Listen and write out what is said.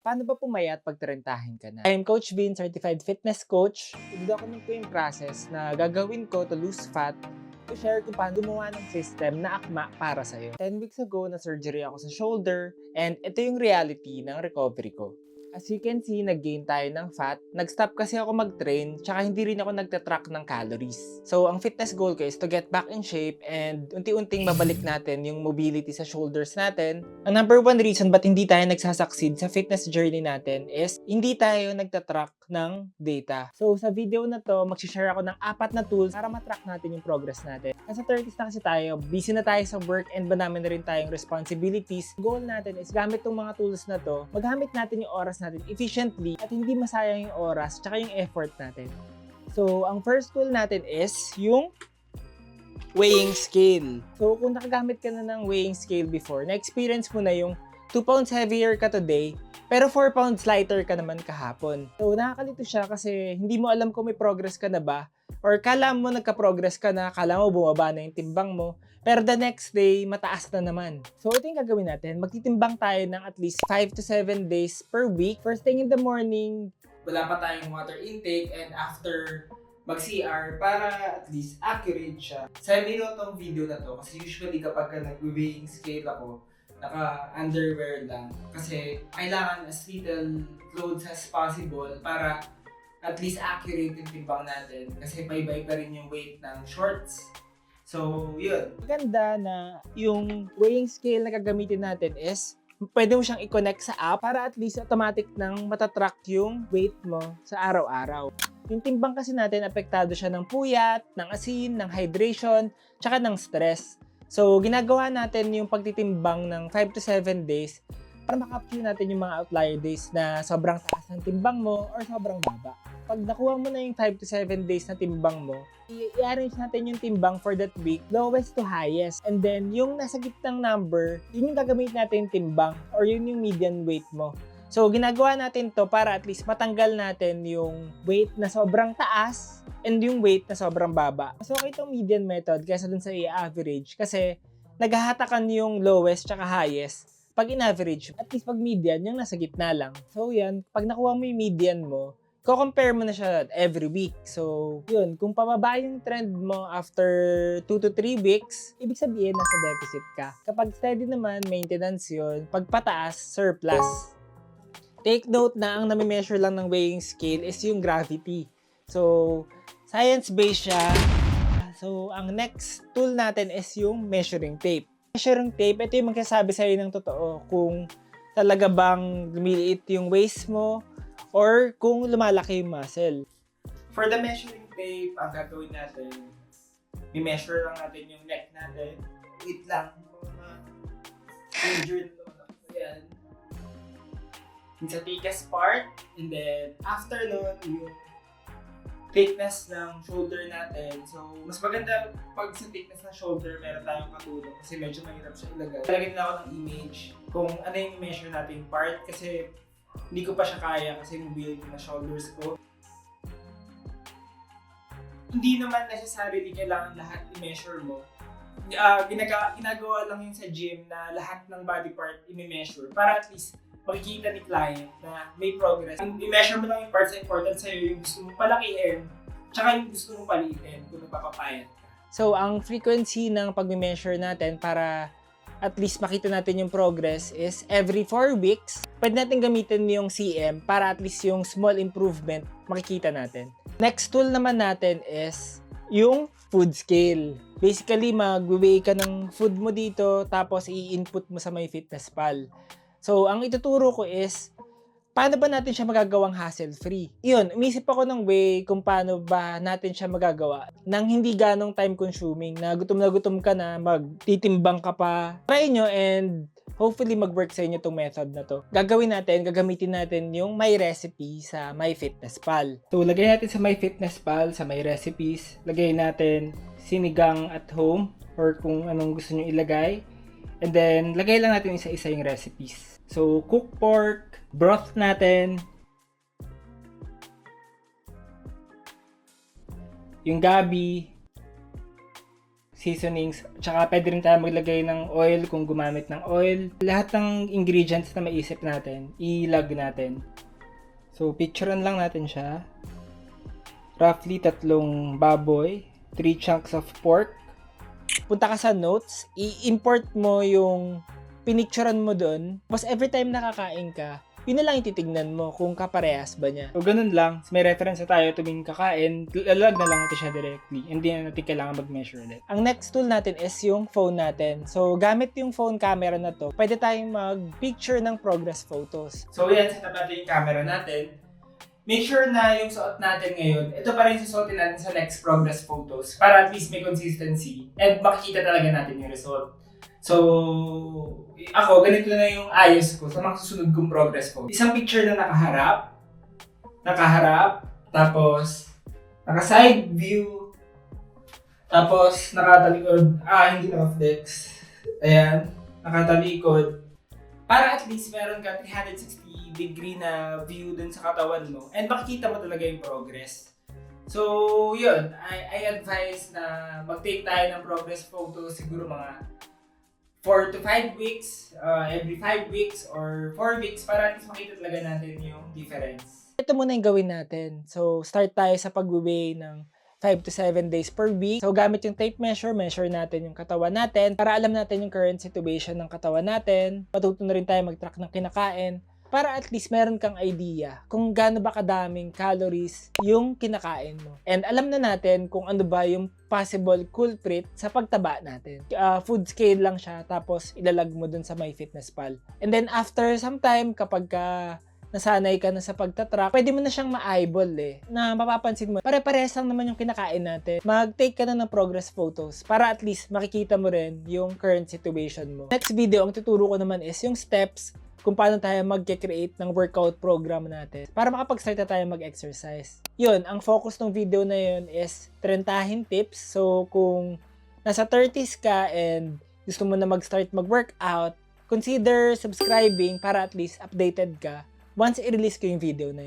Paano ba pumayat pag tarentahin ka na? I'm Coach Vin, Certified Fitness Coach. I-document ko yung process na gagawin ko to lose fat. I-share ko paano gumawa ng system na akma para sa'yo. 10 weeks ago, na-surgery ako sa shoulder and ito yung reality ng recovery ko. As you can see, nag-gain tayo ng fat. Nag-stop kasi ako mag-train, tsaka hindi rin ako nagtatrack ng calories. So, ang fitness goal ko is to get back in shape and unti-unting mabalik natin yung mobility sa shoulders natin. Ang number one reason ba't hindi tayo nagsasucceed sa fitness journey natin is hindi tayo nagtatrack ng data. So, sa video na to, mag-share ako ng 4 na tools para matrack natin yung progress natin. Nasa 30s na kasi tayo, busy na tayo sa work and banami na rin tayong responsibilities. Goal natin is gamit tong mga tools na to, magamit natin yung oras natin efficiently at hindi masayang yung oras tsaka yung effort natin. So, ang first tool natin is yung weighing scale. So, kung nakagamit ka na ng weighing scale before, na-experience mo na yung 2 pounds heavier ka today, pero 4 pounds lighter ka naman kahapon. So, nakakalito siya kasi hindi mo alam kung may progress ka na ba, or kala mo nagka-progress ka na, kala mo bumaba na yung timbang mo, pero the next day, mataas na naman. So, ito yung gagawin natin. Magtitimbang tayo ng at least 5 to 7 days per week. First thing in the morning, wala pa tayong water intake, and after mag-CR para at least accurate siya. Send nyo tong video na to kasi usually kapag nag-weighing scale ako, naka-underwear lang. Kasi kailangan as little clothes as possible para at least accurate yung timbang natin. Kasi bye-bye pa rin yung weight ng shorts. So, yun. Maganda na yung weighing scale na gagamitin natin is pwede mo siyang i-connect sa app para at least automatic nang matatrack yung weight mo sa araw-araw. Yung timbang kasi natin, apektado siya ng puyat, ng asin, ng hydration, tsaka ng stress. So, ginagawa natin yung pagtitimbang ng 5 to 7 days para makapture natin yung mga outlier days na sobrang taas ng timbang mo or sobrang baba. Pag nakuha mo na yung 5 to 7 days na timbang mo, i-arrange natin yung timbang for that week, lowest to highest. And then, yung nasa gitnang number, yun yung gagamitin natin timbang or yun yung median weight mo. So, ginagawa natin to para at least matanggal natin yung weight na sobrang taas and yung weight na sobrang baba. So, okay itong median method kaysa dun sa i-average kasi naghahatakan yung lowest tsaka highest pag in-average. At least pag median, yung nasa gitna lang. So, yan. Pag nakuha mo yung median mo, ko-compare mo na siya every week. So, yun. Kung pababa yung trend mo after 2 to 3 weeks, ibig sabihin nasa deficit ka. Kapag steady naman, maintenance yun. Pag pataas, surplus. Take note na ang nami-measure lang ng weighing scale is yung gravity. So, science-based siya. So, ang next tool natin is yung measuring tape. Measuring tape, ito yung magsasabi sa'yo ng totoo kung talaga bang lumiliit yung waist mo or kung lumalaki yung muscle. For the measuring tape, ang gagawin natin, i-measure lang natin yung neck natin. Wait lang. Injured naman ako. Ayan. Yung sa thickest part, and then after nun, yung thickness ng shoulder natin. So, mas maganda pag sa thickness ng shoulder, meron tayong katulong kasi medyo mahirap siya ilagay. Talagyan na ako ng image kung ano yung measure natin part kasi hindi ko pa siya kaya kasi mobility na shoulders ko. Hindi naman necessarily kailangan lahat i-measure mo. Ginagawa lang yun sa gym na lahat ng body part i-measure para at least makikita ni client na may progress. I-measure mo lang yung parts na important sa'yo, yung gusto mong palakihin, tsaka yung gusto mong paliitin kung nagpapapayat ka. So, ang frequency ng pag-measure natin para at least makita natin yung progress is every 4 weeks. Pwede natin gamitin yung CM para at least yung small improvement makikita natin. Next tool naman natin is yung food scale. Basically, mag-weigh ka ng food mo dito tapos i-input mo sa MyFitnessPal. So, ang ituturo ko is, paano ba natin siya magagawang hassle-free? Yun, umisip ako ng way kung paano ba natin siya magagawa nang hindi ganong time-consuming, na gutom ka na, magtitimbang ka pa. Try nyo and hopefully mag-work sa inyo itong method na to. Gagamitin natin yung My Recipe sa MyFitnessPal. So, lagay natin sa MyFitnessPal, sa My Recipes, lagay natin sinigang at home or kung anong gusto nyo ilagay. And then, lagay lang natin isa-isa yung recipes. So, cooked pork, broth natin, yung gabi, seasonings, tsaka pwede rin tayo maglagay ng oil kung gumamit ng oil. Lahat ng ingredients na maisip natin, ilag natin. So, picturean lang natin siya. Roughly 3 baboy, 3 chunks of pork. Punta ka sa notes, i-import mo yung pinicturean mo doon. Tapos every time nakakain ka, yun na lang ititignan mo kung kaparehas ba niya. So, ganun lang. May reference na tayo tuwing kakain, lalag na lang natin siya directly. Hindi na natin kailangan mag-measure ulit. Ang next tool natin is yung phone natin. So, gamit yung phone camera na to, pwede tayong mag-picture ng progress photos. So, yan, set up natin yung camera natin. Make sure na yung suot natin ngayon, ito pa rin susuotin natin sa next progress photos para at least may consistency and makikita talaga natin yung result. So, ako, ganito na yung ayos ko sa mga susunod kong progress photos. Isang picture na nakaharap, tapos naka-side view, tapos nakatalikod, hindi naka-flex. Ayan, nakatalikod. Para at least meron ka 360-degree na view dun sa katawan mo and makikita mo talaga yung progress. So, yun. I advise na mag-take tayo ng progress photos siguro mga 4 to 5 weeks, every 5 weeks or 4 weeks para at least makita talaga natin yung difference. Ito muna yung gawin natin. So, start tayo sa pag-weigh ng 5 to 7 days per week. So, gamit yung tape measure natin yung katawan natin para alam natin yung current situation ng katawan natin. Matuto na rin tayo mag-track ng kinakain para at least meron kang idea kung gaano ba kadaming calories yung kinakain mo. And alam na natin kung ano ba yung possible culprit sa pagtaba natin. Food scale lang siya, tapos ilalag mo dun sa MyFitnessPal. And then after some time, kapag nasanay ka na sa pagtatrack, pwede mo na siyang ma-eyeball na mapapansin mo, pare-parehas lang naman yung kinakain natin. Mag-take ka na ng progress photos para at least makikita mo rin yung current situation mo. Next video, ang tuturo ko naman is yung steps kung paano tayo mag-create ng workout program natin para makapag-start na tayo mag-exercise. Yun, ang focus ng video na yun is trentahin tips. So, kung nasa 30s ka and gusto mo na mag-start mag-workout, consider subscribing para at least updated ka once i-release ko yung video na yun.